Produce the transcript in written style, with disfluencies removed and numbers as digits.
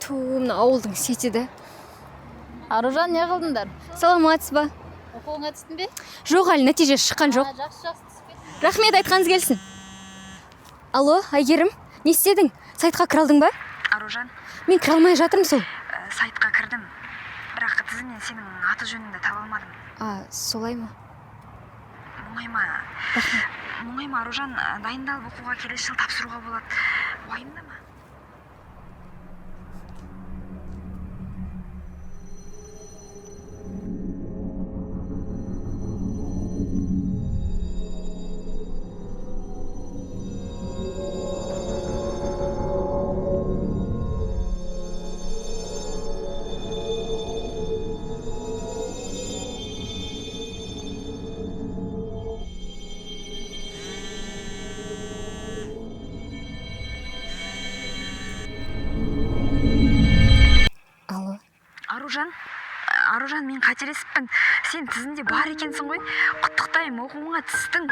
Ту, мына ауылдың сеті. Аружан, не қылдыңдар? Саламатсыз ба? Оқуыңа түстің бе? Жоқ, әлі нәтиже шыққан жоқ. Жақсы түспе. Рахмет, айтқаныңыз келсін. Алло, Айгерім, не істедің? Сайтқа кіре алдың ба? Аружан, Мен кіре алмай жатырмын сол. сайтқа кірдім. Бірақ тізімнен сенің аты жөніңді таба алмадым. Солай ма? Мұңайма, Аружан, дайындалып оқуға келесі жыл тапсыруға болады. Уайымдама. Алло. Аружан, мен қателесіппін. Сен тізімде бар екенсің ғой. Құттықтаймын, оқуыңа түстің.